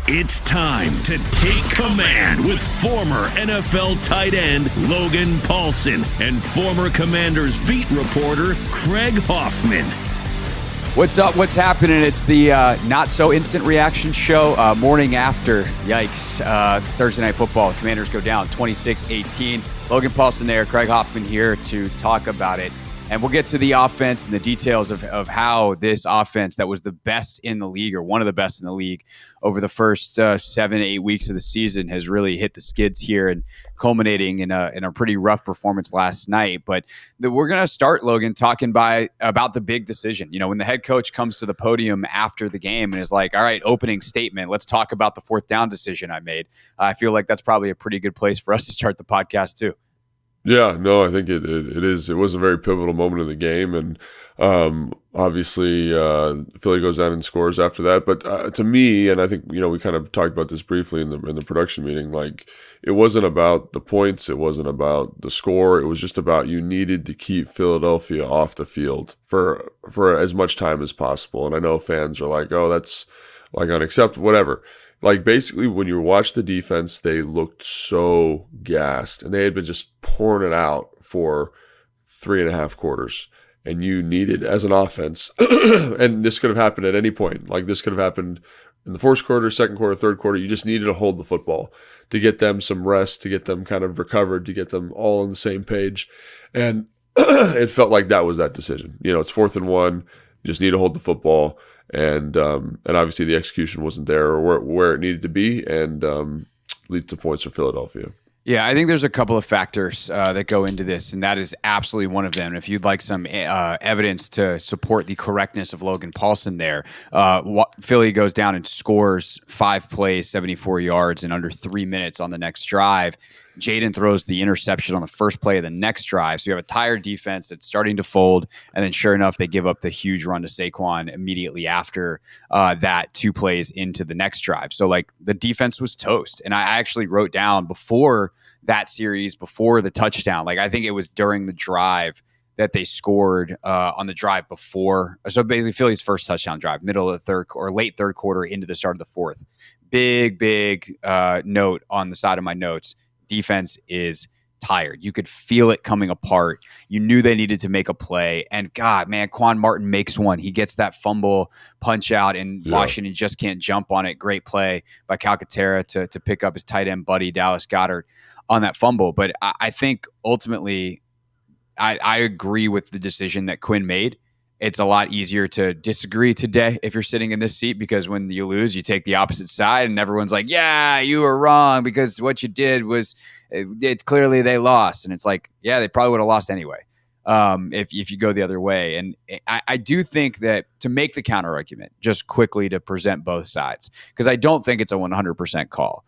It's time to take command with former NFL tight end Logan Paulsen and former Commanders beat reporter Craig Hoffman. What's up? What's happening? It's the not so instant reaction show. Morning after, yikes, Thursday Night Football. Commanders go down 26-18. Logan Paulsen there, Craig Hoffman here to talk about it. And we'll get to the offense and the details of how this offense that was the best in the league, or one of the best in the league, over the first 7-8 weeks of the season has really hit the skids here and culminating in a pretty rough performance last night. But we're going to start, Logan, talking about the big decision. You know, when the head coach comes to the podium after the game and is like, all right, opening statement, let's talk about the fourth down decision I made. I feel like that's probably a pretty good place for us to start the podcast too. Yeah, no, I think it is. It was a very pivotal moment in the game, and obviously Philly goes down and scores after that. But to me, and I think we kind of talked about this briefly in the production meeting. Like, it wasn't about the points, it wasn't about the score. It was just about you needed to keep Philadelphia off the field for as much time as possible. And I know fans are like, "Oh, that's like unacceptable," whatever. Like, basically, when you watch the defense, they looked so gassed, and they had been just pouring it out for 3.5 quarters. And you needed, as an offense, and this could have happened at any point. Like, this could have happened in the fourth quarter, second quarter, third quarter. You just needed to hold the football to get them some rest, to get them kind of recovered, to get them all on the same page. And it felt like that was that decision. It's 4th and 1. You just need to hold the football. And obviously the execution wasn't there or where it needed to be, and leads to points for Philadelphia. Yeah, I think there's a couple of factors that go into this, and that is absolutely one of them. If you'd like some evidence to support the correctness of Logan Paulsen there, Philly goes down and scores 5 plays, 74 yards in under 3 minutes on the next drive. Jayden throws the interception on the first play of the next drive. So you have a tired defense that's starting to fold. And then sure enough, they give up the huge run to Saquon immediately after that 2 plays into the next drive. So like, the defense was toast. And I actually wrote down before that series, before the touchdown, like, I think it was during the drive that they scored on the drive before. So basically Philly's first touchdown drive, middle of the third or late third quarter into the start of the fourth. Big note on the side of my notes. Defense is tired. You could feel it coming apart. You knew they needed to make a play. And God, man, Quan Martin makes one. He gets that fumble punch out, and Washington just can't jump on it. Great play by Calcaterra to pick up his tight end buddy, Dallas Goedert, on that fumble. But I think ultimately I agree with the decision that Quinn made. It's a lot easier to disagree today if you're sitting in this seat, because when you lose, you take the opposite side and everyone's like, yeah, you were wrong because what you did was it's clearly they lost. And it's like, yeah, they probably would have lost anyway if you go the other way. And I do think that to make the counter argument, just quickly to present both sides, because I don't think it's a 100% call.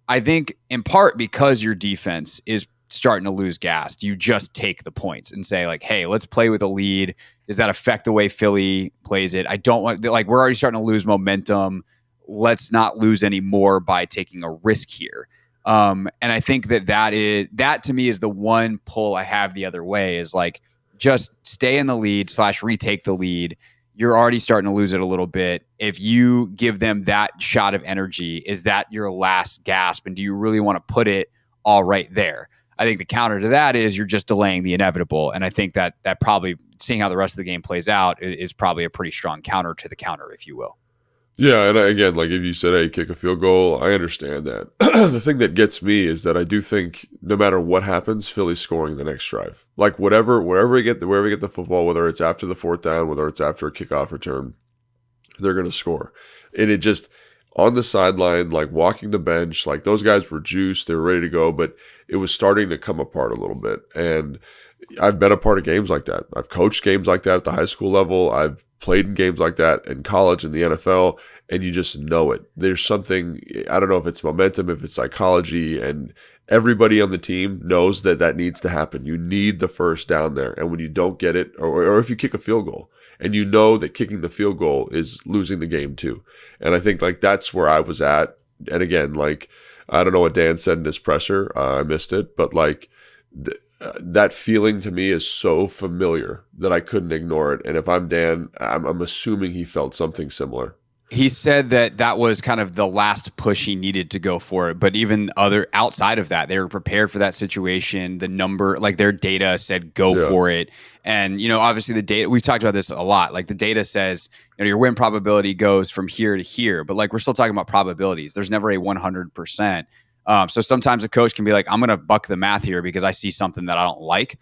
I think in part because your defense is starting to lose gas, you just take the points and say, like, hey, let's play with a lead. Does that affect the way Philly plays it? I don't want, like, we're already starting to lose momentum. Let's not lose any more by taking a risk here. And I think that to me is the one pull I have the other way, is like, just stay in the lead / retake the lead. You're already starting to lose it a little bit. If you give them that shot of energy, is that your last gasp? And do you really want to put it all right there? I think the counter to that is you're just delaying the inevitable. And I think that probably, seeing how the rest of the game plays out, is probably a pretty strong counter to the counter, if you will. Yeah, and again, like, if you said, hey, kick a field goal, I understand that. The thing that gets me is that I do think no matter what happens, Philly's scoring the next drive. Like, wherever we get the football, whether it's after the fourth down, whether it's after a kickoff return, they're going to score. And it just, on the sideline, like, walking the bench, like, those guys were juiced, they were ready to go, but it was starting to come apart a little bit. And I've been a part of games like that. I've coached games like that at the high school level. I've played in games like that in college, in the NFL, and you just know it. There's something, I don't know if it's momentum, if it's psychology, and everybody on the team knows that needs to happen. You need the first down there. And when you don't get it, or if you kick a field goal, and you know that kicking the field goal is losing the game too. And I think, like, that's where I was at. And again, like, I don't know what Dan said in his presser. I missed it. But, like, that feeling to me is so familiar that I couldn't ignore it. And if I'm Dan, I'm assuming he felt something similar. He said that was kind of the last push he needed to go for it. But even outside of that, they were prepared for that situation. The number, like their data said, go Yeah. for it. And, obviously the data, we've talked about this a lot. Like the data says, your win probability goes from here to here, but like we're still talking about probabilities. There's never a 100%. So sometimes a coach can be like, I'm going to buck the math here because I see something that I don't like.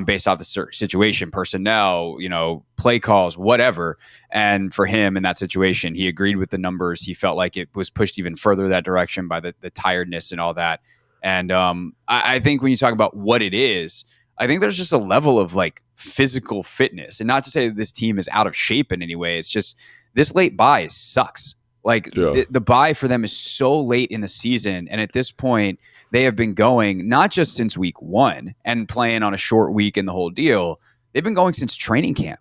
Based off the situation, personnel, play calls, whatever. And for him in that situation, he agreed with the numbers. He felt like it was pushed even further that direction by the tiredness and all that. And I think when you talk about what it is, I think there's just a level of like physical fitness. And not to say that this team is out of shape in any way. It's just this late bye sucks. Like the bye for them is so late in the season. And at this point, they have been going not just since week 1 and playing on a short week and the whole deal. They've been going since training camp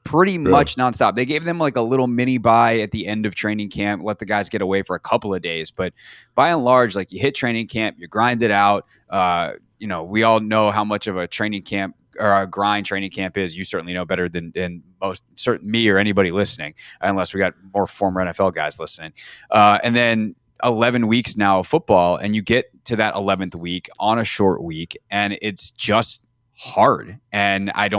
pretty much nonstop. They gave them like a little mini bye at the end of training camp, let the guys get away for a couple of days. But by and large, like you hit training camp, you grind it out. We all know how much of a training camp or a grind training camp is. You certainly know better than most, certain me or anybody listening, unless we got more former NFL guys listening. And then 11 weeks now of football, and you get to that 11th week on a short week, and it's just hard. And I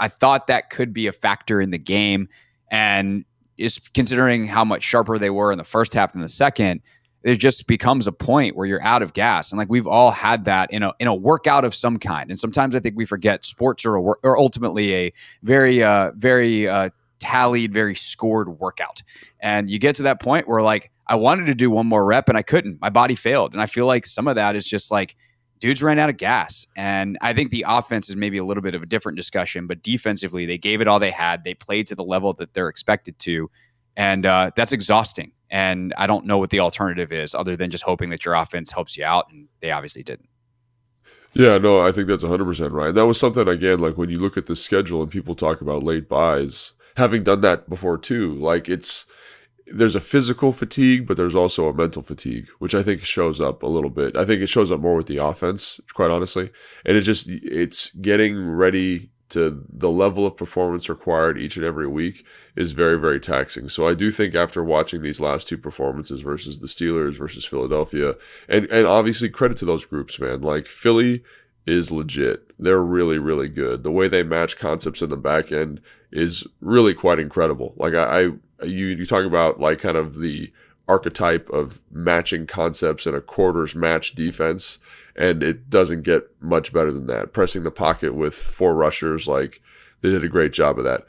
thought that could be a factor in the game, and is considering how much sharper they were in the first half than the second. It just becomes a point where you're out of gas. And like we've all had that in a workout of some kind. And sometimes I think we forget sports are ultimately a very, very tallied, very scored workout. And you get to that point where like, I wanted to do one more rep and I couldn't. My body failed. And I feel like some of that is just like dudes ran out of gas. And I think the offense is maybe a little bit of a different discussion, but defensively, they gave it all they had. They played to the level that they're expected to. And that's exhausting. And I don't know what the alternative is other than just hoping that your offense helps you out. And they obviously didn't. Yeah, no, I think that's 100% right. That was something, again, like when you look at the schedule and people talk about late buys, having done that before too, like there's a physical fatigue, but there's also a mental fatigue, which I think shows up a little bit. I think it shows up more with the offense, quite honestly. And it's getting ready to the level of performance required each and every week is very, very taxing. So I do think after watching these last two performances versus the Steelers versus Philadelphia, and obviously credit to those groups, man, like Philly is legit. They're really, really good. The way they match concepts in the back end is really quite incredible. Like you talk about like kind of the archetype of matching concepts in a quarters match defense, and it doesn't get much better than that. Pressing the pocket with 4 rushers, like they did a great job of that.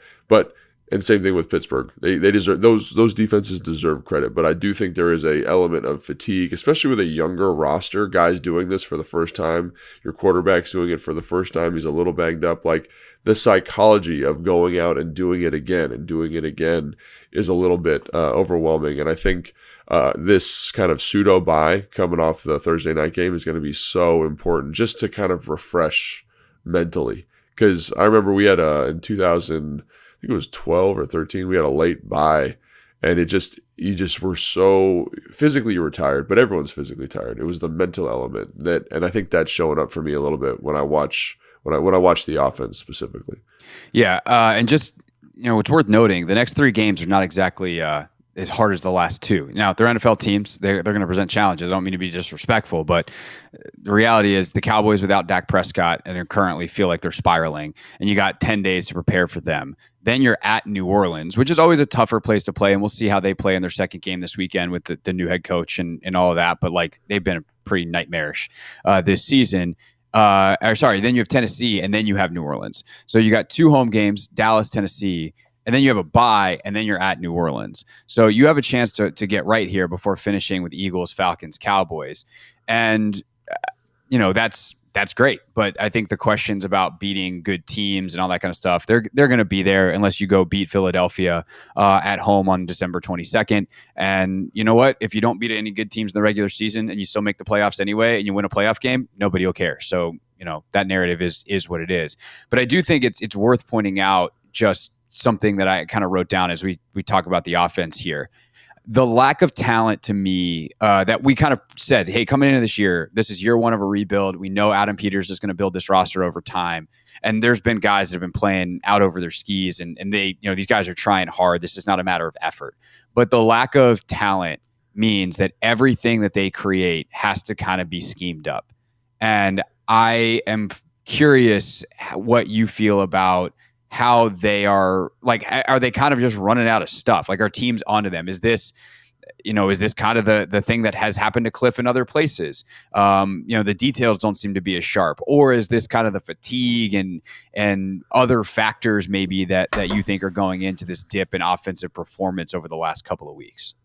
And same thing with Pittsburgh. They deserve those defenses deserve credit, but I do think there is a element of fatigue, especially with a younger roster, guys doing this for the first time. Your quarterback's doing it for the first time. He's a little banged up. Like the psychology of going out and doing it again is a little bit overwhelming. And I think this kind of pseudo bye coming off the Thursday night game is going to be so important just to kind of refresh mentally. Because I remember we had in 2000. I think it was 12 or 13, we had a late bye, and you just were so physically you were tired, but everyone's physically tired. It was the mental element and I think that's showing up for me a little bit when I watch the offense specifically. Yeah, and just it's worth noting the next 3 games are not exactly as hard as the last 2. Now, they're NFL teams. They're going to present challenges. I don't mean to be disrespectful, but the reality is the Cowboys without Dak Prescott and they currently feel like they're spiraling, and you got 10 days to prepare for them. Then you're at New Orleans, which is always a tougher place to play, and we'll see how they play in their second game this weekend with the new head coach and all of that. But like they've been pretty nightmarish this season. Then you have Tennessee, and then you have New Orleans. So you got 2 home games, Dallas, Tennessee, and then you have a bye, and then you're at New Orleans. So you have a chance to get right here before finishing with Eagles, Falcons, Cowboys. And, that's great. But I think the questions about beating good teams and all that kind of stuff, they're going to be there unless you go beat Philadelphia at home on December 22nd. And you know what? If you don't beat any good teams in the regular season and you still make the playoffs anyway and you win a playoff game, nobody will care. So, that narrative is what it is. But I do think it's worth pointing out just something that I kind of wrote down as we talk about the offense here. the lack of talent to me that we kind of said, hey, coming into this year, this is year one of a rebuild. We know Adam Peters is going to build this roster over time. And there's been guys that have been playing out over their skis, and they, these guys are trying hard. This is not a matter of effort. But the lack of talent means that everything that they create has to kind of be schemed up. And I am curious what you feel about how they are they kind of just running out of stuff? Like, are teams onto them? Is this kind of the thing that has happened to Cliff in other places? The details don't seem to be as sharp, or is this kind of the fatigue and other factors maybe that you think are going into this dip in offensive performance over the last couple of weeks?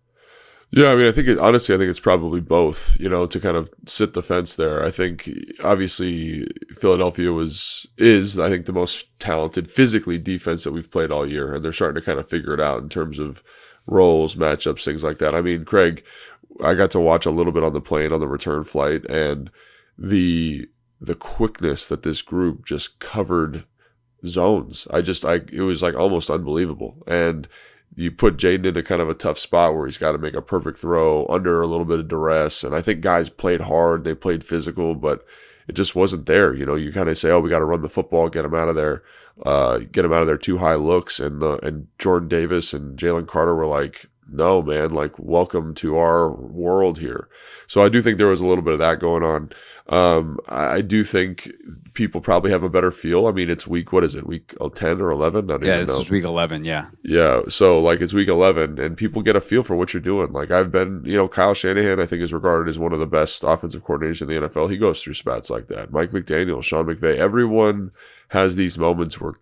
Yeah, I mean, honestly, I think it's probably both, to kind of sit the fence there. I think, obviously, Philadelphia is, I think, the most talented physically defense that we've played all year, and they're starting to kind of figure it out in terms of roles, matchups, things like that. I mean, Craig, I got to watch a little bit on the plane on the return flight, and the quickness that this group just covered zones. It was like almost unbelievable. And you put Jayden into kind of a tough spot where he's got to make a perfect throw under a little bit of duress. And I think guys played hard, they played physical, but it just wasn't there. You kind of say, oh, we got to run the football, get him out of there, too high looks. And Jordan Davis and Jalen Carter were like, no, man, like, welcome to our world here. So I do think there was a little bit of that going on. I do think people probably have a better feel. I mean, it's week 10 or 11? I don't even know. This is week 11, yeah. Yeah, so, it's week 11, and people get a feel for what you're doing. Like, I've been, Kyle Shanahan, I think, is regarded as one of the best offensive coordinators in the NFL. He goes through spats like that. Mike McDaniel, Sean McVay, everyone has these moments where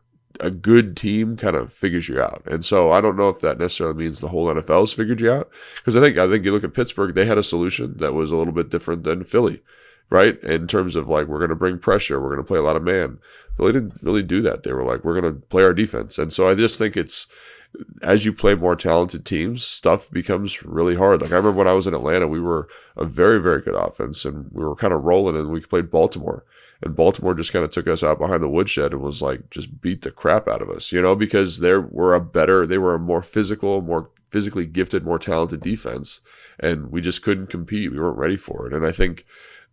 a good team kind of figures you out. And so I don't know if that necessarily means the whole NFL's figured you out. Because I think you look at Pittsburgh, they had a solution that was a little bit different than Philly, right? In terms of we're going to bring pressure, we're going to play a lot of man. Philly didn't really do that. They were like, we're going to play our defense. And so I just think it's, as you play more talented teams, stuff becomes really hard. Like, I remember when I was in Atlanta, we were a very, very good offense, and we were kind of rolling, and we played Baltimore. And Baltimore just kind of took us out behind the woodshed and was like, just beat the crap out of us, because they were a more physical, more physically gifted, more talented defense. And we just couldn't compete. We weren't ready for it. And I think,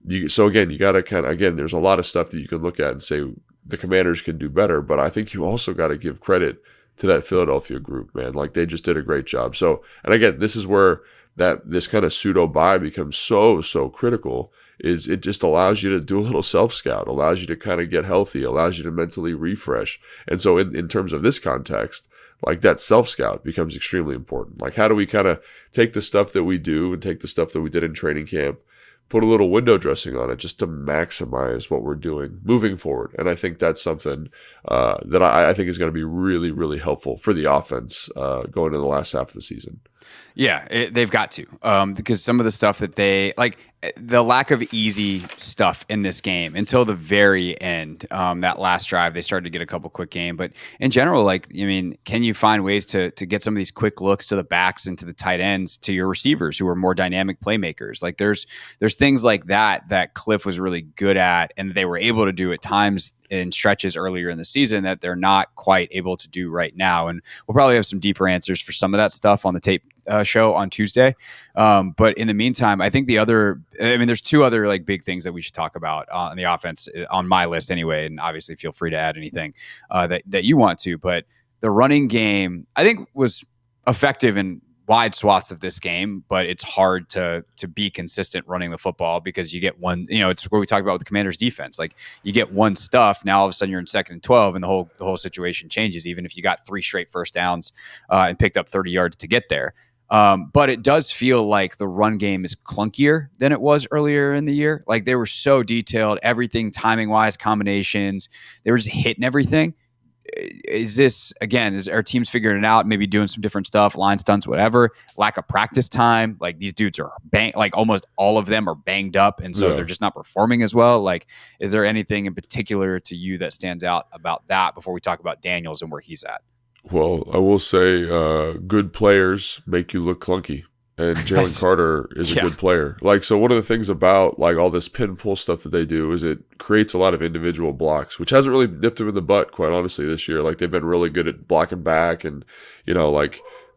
you got to there's a lot of stuff that you can look at and say the Commanders can do better. But I think you also got to give credit to that Philadelphia group, man. Like, they just did a great job. So, and again, this is where this kind of pseudo bye becomes so critical. Is it just allows you to do a little self-scout, allows you to kind of get healthy, allows you to mentally refresh. And so in terms of this context, like, that self-scout becomes extremely important. Like, how do we kind of take the stuff that we do and take the stuff that we did in training camp, put a little window dressing on it just to maximize what we're doing moving forward. And I think that's something that I think is going to be really, really helpful for the offense going into the last half of the season. Yeah, they've got to, because some of the stuff that they like, the lack of easy stuff in this game until the very end, that last drive, they started to get a couple quick game. But in general, can you find ways to get some of these quick looks to the backs and to the tight ends, to your receivers who are more dynamic playmakers? Like, there's things like that Cliff was really good at, and they were able to do at times in stretches earlier in the season that they're not quite able to do right now. And we'll probably have some deeper answers for some of that stuff on the tape show on Tuesday. But in the meantime, I think there's two other big things that we should talk about on the offense on my list anyway. And obviously feel free to add anything that you want to, but the running game, I think, was effective in wide swaths of this game, but it's hard to be consistent running the football because you get one, it's what we talked about with the Commanders defense. Like, you get one stuff, now all of a sudden you're in 2nd and 12 and the whole situation changes, even if you got 3 straight first downs and picked up 30 yards to get there. But it does feel like the run game is clunkier than it was earlier in the year. Like, they were so detailed, everything timing wise, combinations, they were just hitting everything. Is our teams figuring it out, maybe doing some different stuff, line stunts, whatever, lack of practice time? Like, these dudes are almost all of them are banged up, and so they're just not performing as well. Like, is there anything in particular to you that stands out about that before we talk about Daniels and where he's at? Well, I will say good players make you look clunky. And Jalen Carter is a good player. So one of the things about all this pin pull stuff that they do is it creates a lot of individual blocks, which hasn't really nipped them in the butt, quite honestly, this year. They've been really good at blocking back and,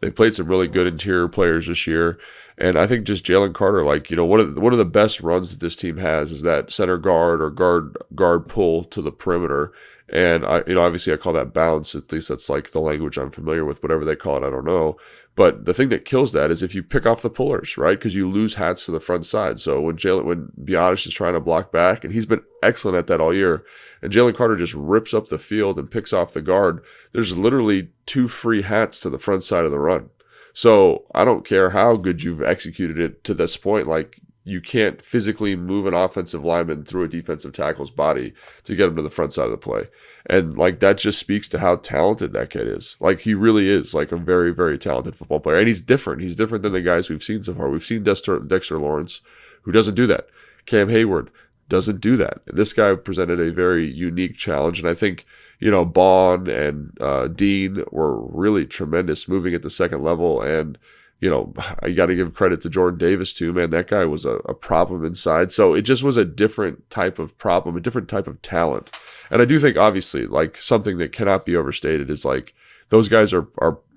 They've played some really good interior players this year. And I think just Jalen Carter, like, one of the best runs that this team has is that center guard or guard pull to the perimeter. And obviously I call that bounce. At least that's like the language I'm familiar with. Whatever they call it, I don't know. But the thing that kills that is if you pick off the pullers, right? Because you lose hats to the front side. So when Biotish is trying to block back, and he's been excellent at that all year, and Jalen Carter just rips up the field and picks off the guard, there's literally 2 free hats to the front side of the run. So I don't care how good you've executed it to this point. Like, you can't physically move an offensive lineman through a defensive tackle's body to get him to the front side of the play. And like, that just speaks to how talented that kid is. Like, he really is like a very, very talented football player. And he's different. He's different than the guys we've seen so far. We've seen Dexter Lawrence, who doesn't do that. Cam Hayward doesn't do that. This guy presented a very unique challenge. And I think, Bond and Dean were really tremendous moving at the second level. And, I got to give credit to Jordan Davis too, man. That guy was a problem inside. So it just was a different type of problem, a different type of talent. And I do think, obviously, like, something that cannot be overstated is, like, those guys are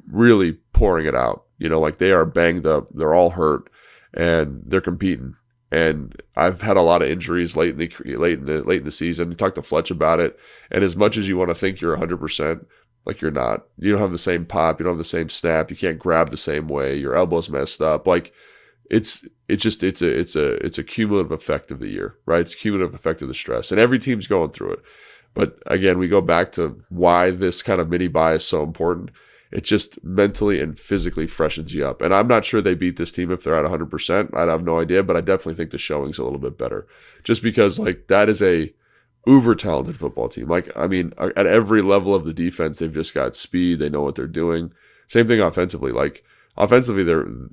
really pouring it out. Like, they are banged up. They're all hurt and they're competing. And I've had a lot of injuries late in the season. We talked to Fletch about it. And as much as you want to think you're 100%, like, you're not. You don't have the same pop. You don't have the same snap. You can't grab the same way. Your elbow's messed up. Like, it's a cumulative effect of the year, right? It's a cumulative effect of the stress, and every team's going through it. But again, we go back to why this kind of mini bye is so important. It just mentally and physically freshens you up. And I'm not sure they beat this team if they're at 100%. I have no idea, but I definitely think the showing's a little bit better, just because, like, that is a uber talented football team. Like, I mean, at every level of the defense, they've just got speed. They know what they're doing. Same thing offensively. Like, offensively,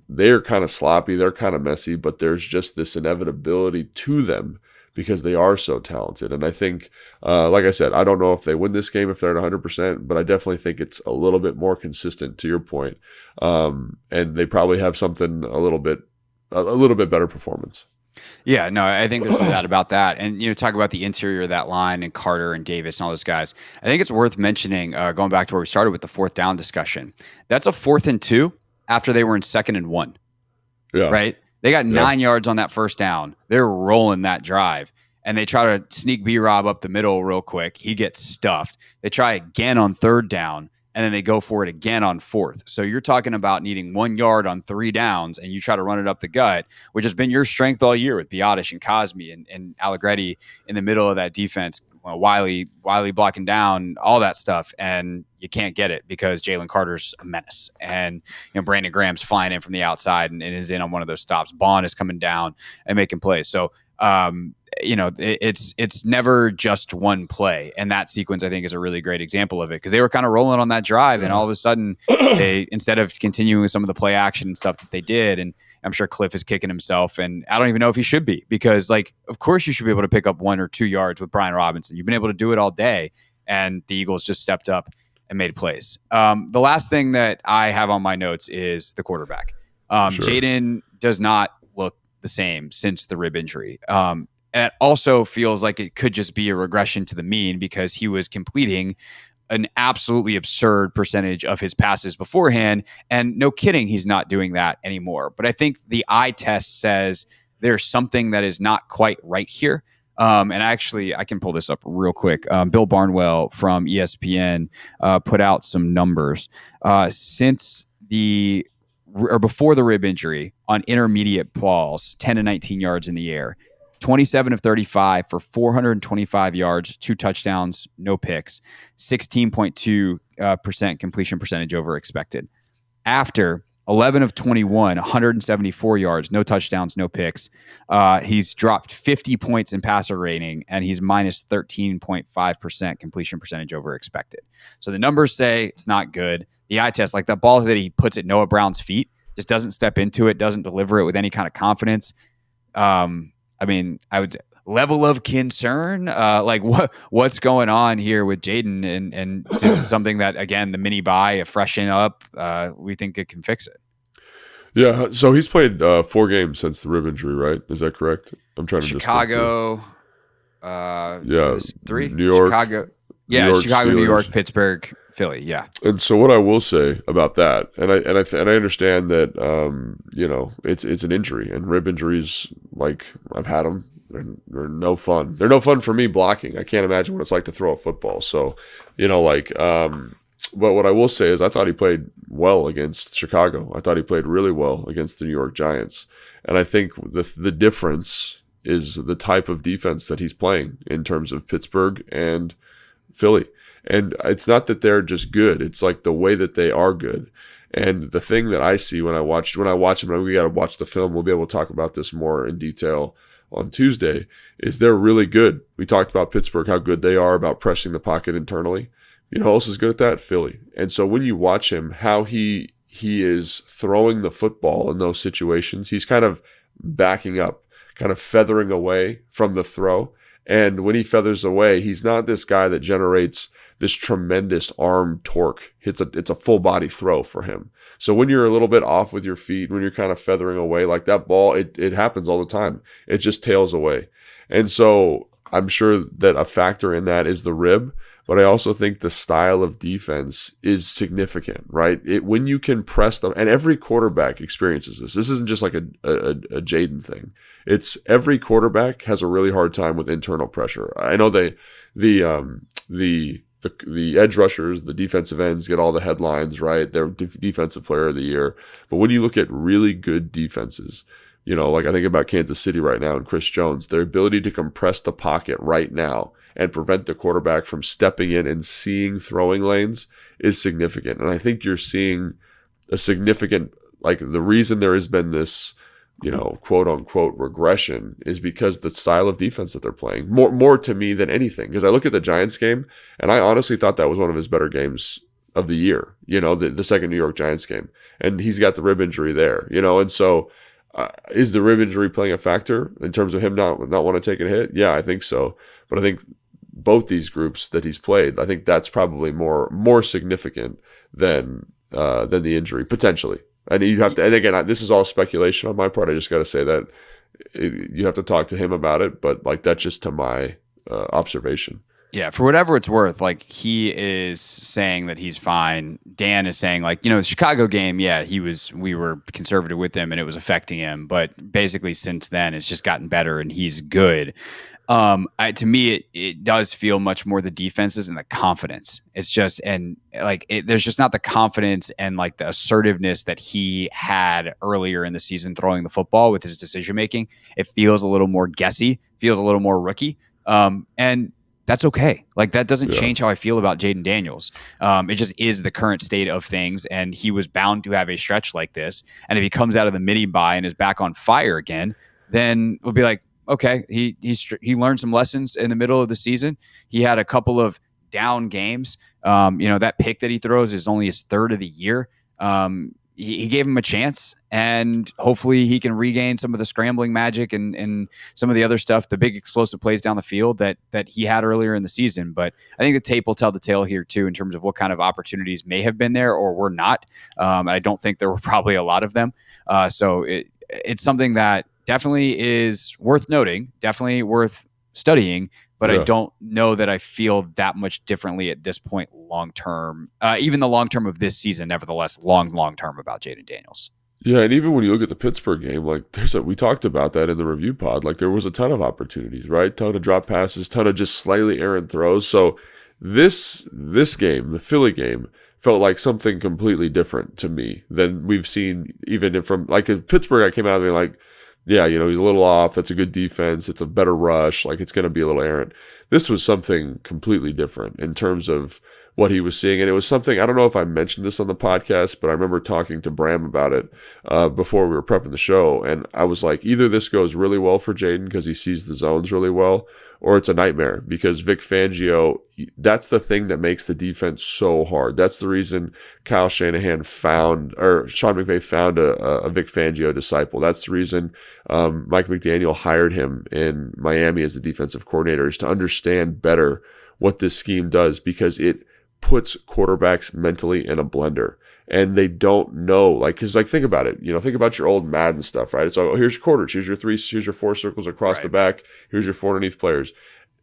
they're kind of sloppy. They're kind of messy, but there's just this inevitability to them because they are so talented. And I think, like I said, I don't know if they win this game if they're at 100%, but I definitely think it's a little bit more consistent, to your point. And they probably have something a little bit better performance. Yeah, no, I think there's no doubt about that. And, talk about the interior of that line and Carter and Davis and all those guys. I think it's worth mentioning, going back to where we started with the 4th down discussion. That's a 4th and 2 after they were in 2nd and 1. Yeah. Right? They got 9 yards on that first down. They're rolling that drive. And they try to sneak B-Rob up the middle real quick. He gets stuffed. They try again on 3rd down. And then they go for it again on 4th. So you're talking about needing 1 yard on 3 downs, and you try to run it up the gut, which has been your strength all year with Biotish and Cosme and Allegretti in the middle of that defense, Wiley blocking down, all that stuff, and you can't get it because Jalen Carter's a menace. And Brandon Graham's flying in from the outside and is in on one of those stops. Bond is coming down and making plays. So it's never just one play, and that sequence I think is a really great example of it, because they were kind of rolling on that drive, and all of a sudden they, instead of continuing with some of the play action and stuff that they did, and I'm sure Cliff is kicking himself, and I don't even know if he should be, because, like, of course you should be able to pick up 1 or 2 yards with Brian Robinson. You've been able to do it all day, and the Eagles just stepped up and made plays. The last thing that I have on my notes is the quarterback. Sure. Jayden does not look the same since the rib injury. It also feels like it could just be a regression to the mean, because he was completing an absolutely absurd percentage of his passes beforehand. And no kidding, he's not doing that anymore. But I think the eye test says there's something that is not quite right here. And actually, I can pull this up real quick. Bill Barnwell from ESPN put out some numbers. Before the rib injury, on intermediate balls, 10 to 19 yards in the air, 27 of 35 for 425 yards, 2 touchdowns, no picks, 16.2% completion percentage over expected. After 11 of 21, 174 yards, no touchdowns, no picks. He's dropped 50 points in passer rating, and he's minus 13.5% completion percentage over expected. So the numbers say it's not good. The eye test, like that ball that he puts at Noah Brown's feet, just doesn't step into it, doesn't deliver it with any kind of confidence. I mean, I would level of concern, like what's going on here with Jayden, and this is something that, again, the mini bye, freshen up, we think it can fix it. Yeah, so he's played 4 games since the rib injury, right? Is that correct? I'm trying to Chicago, yeah, 3, New York, Chicago, Yeah, Chicago, New York, Steelers. Pittsburgh, Philly. Yeah. And so what I will say about that, and I understand that it's an injury, and rib injuries, like I've had them. They're no fun. They're no fun for me blocking. I can't imagine what it's like to throw a football. So, but what I will say is I thought he played well against Chicago. I thought he played really well against the New York Giants. And I think the difference is the type of defense that he's playing in terms of Pittsburgh and Philly. And it's not that they're just good. It's like the way that they are good. And the thing that I see when I watch him, and we got to watch the film, we'll be able to talk about this more in detail on Tuesday, is they're really good. We talked about Pittsburgh, how good they are about pressing the pocket internally. You know who else is good at that? Philly. And so when you watch him, how he is throwing the football in those situations, he's kind of backing up, kind of feathering away from the throw. And when he feathers away, he's not this guy that generates this tremendous arm torque. It's a full body throw for him. So when you're a little bit off with your feet, when you're kind of feathering away like that ball, it happens all the time. It just tails away. And so I'm sure that a factor in that is the rib, but I also think the style of defense is significant, right? When you can press them, and every quarterback experiences this. This isn't just like a Jayden thing. It's every quarterback has a really hard time with internal pressure. I know the edge rushers, the defensive ends get all the headlines, right? They're defensive player of the year. But when you look at really good defenses, like I think about Kansas City right now and Chris Jones, their ability to compress the pocket right now and prevent the quarterback from stepping in and seeing throwing lanes is significant. And I think you're seeing a significant, like the reason there has been this, quote unquote regression is because the style of defense that they're playing more to me than anything. Because I look at the Giants game and I honestly thought that was one of his better games of the year, the second New York Giants game, and he's got the rib injury there, and so is the rib injury playing a factor in terms of him not want to take a hit? Yeah, I think so. But I think both these groups that he's played, I think that's probably more significant than the injury potentially. And you have to, and again, this is all speculation on my part. I just got to say that you have to talk to him about it, but like that's just to my observation. Yeah, for whatever it's worth, like he is saying that he's fine. Dan is saying like, the Chicago game, yeah, we were conservative with him and it was affecting him. But basically since then it's just gotten better and he's good. To me, it does feel much more the defenses and the confidence. It's just, and like, there's just not the confidence and like the assertiveness that he had earlier in the season throwing the football with his decision making. It feels a little more guessy, feels a little more rookie. And that's okay. Like that doesn't change how I feel about Jayden Daniels. It just is the current state of things. And he was bound to have a stretch like this. And if he comes out of the mini bye and is back on fire again, then we'll be like, okay, he learned some lessons in the middle of the season. He had a couple of down games. That pick that he throws is only his third of the year. He gave him a chance, and hopefully he can regain some of the scrambling magic and some of the other stuff, the big explosive plays down the field that he had earlier in the season. But I think the tape will tell the tale here too, in terms of what kind of opportunities may have been there or were not. I don't think there were probably a lot of them. So it's something that definitely is worth noting, definitely worth studying, but I don't know that I feel that much differently at this point long term, even the long term of this season, nevertheless, long term about Jayden Daniels. Yeah, and even when you look at the Pittsburgh game, like we talked about that in the review pod, like there was a ton of opportunities, right? Ton of drop passes, ton of just slightly errant throws. So this game, the Philly game, felt like something completely different to me than we've seen even from like Pittsburgh. I came out of there like, yeah, he's a little off. That's a good defense. It's a better rush. Like it's going to be a little errant. This was something completely different in terms of what he was seeing. And it was something, I don't know if I mentioned this on the podcast, but I remember talking to Bram about it before we were prepping the show. And I was like, either this goes really well for Jayden because he sees the zones really well, or it's a nightmare because Vic Fangio, that's the thing that makes the defense so hard. That's the reason Kyle Shanahan Sean McVay found a Vic Fangio disciple. That's the reason Mike McDaniel hired him in Miami as the defensive coordinator, is to understand better what this scheme does, because it puts quarterbacks mentally in a blender. And they don't know, because think about it, think about your old Madden stuff, right? It's like, here's your quarters, here's your 4 circles across the back, here's your 4 underneath players.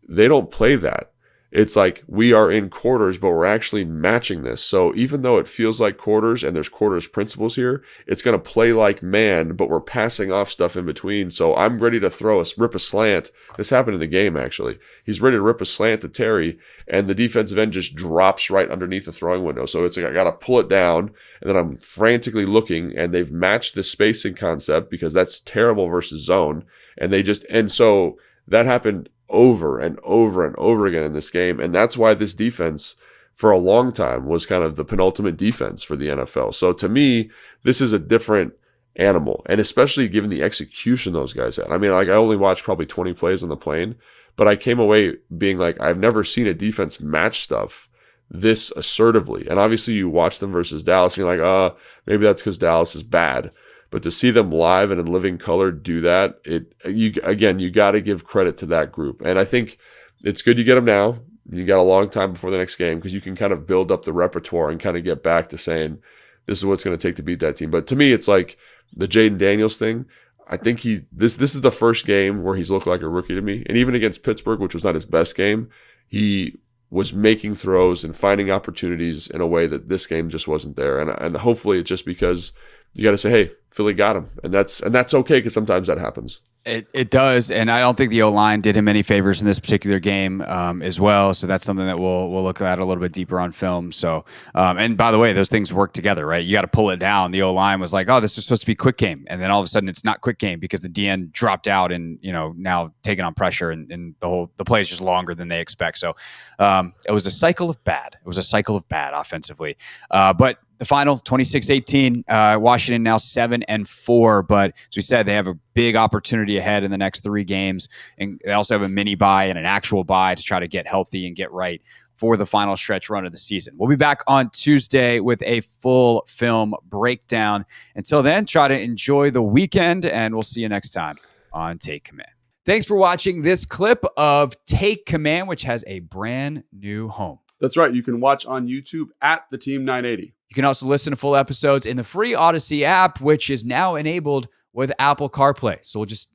They don't play that it's like we are in quarters, but we're actually matching this. So even though it feels like quarters and there's quarters principles here, it's going to play like man, but we're passing off stuff in between. So I'm ready to rip a slant. This happened in the game, actually. He's ready to rip a slant to Terry, and the defensive end just drops right underneath the throwing window. So it's like I got to pull it down, and then I'm frantically looking, and they've matched the spacing concept because that's terrible versus zone. And so that happened over and over and over again in this game. And that's why this defense for a long time was kind of the penultimate defense for the NFL. So to me, this is a different animal, and especially given the execution those guys had. I mean, like I only watched probably 20 plays on the plane, but I came away being like, I've never seen a defense match stuff this assertively. And obviously you watch them versus Dallas and you're like, maybe that's because Dallas is bad. But to see them live and in living color do that, you got to give credit to that group. And I think it's good you get them now. You got a long time before the next game because you can kind of build up the repertoire and kind of get back to saying this is what it's going to take to beat that team. But to me, it's like the Jayden Daniels thing. I think this is the first game where he's looked like a rookie to me. And even against Pittsburgh, which was not his best game, he was making throws and finding opportunities in a way that this game just wasn't there. And hopefully it's just because you got to say, hey, Philly got him. And that's okay because sometimes that happens. It does, and I don't think the O-line did him any favors in this particular game as well. So that's something that we'll look at a little bit deeper on film. So, and by the way, those things work together, right? You got to pull it down. The O-line was like, oh, this is supposed to be quick game, and then all of a sudden it's not quick game because the DN dropped out and now taking on pressure, and the play is just longer than they expect. So it was a cycle of bad. It was a cycle of bad offensively, but. The final 26-18, Washington now 7-4, but as we said, they have a big opportunity ahead in the next 3 games, and they also have a mini bye and an actual bye to try to get healthy and get right for the final stretch run of the season. We'll be back on Tuesday with a full film breakdown. Until then, try to enjoy the weekend, and we'll see you next time on Take Command. Thanks for watching this clip of Take Command, which has a brand new home. That's right. You can watch on YouTube at the Team 980. You can also listen to full episodes in the free Odyssey app, which is now enabled with Apple CarPlay. So we'll just,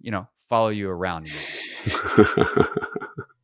follow you around.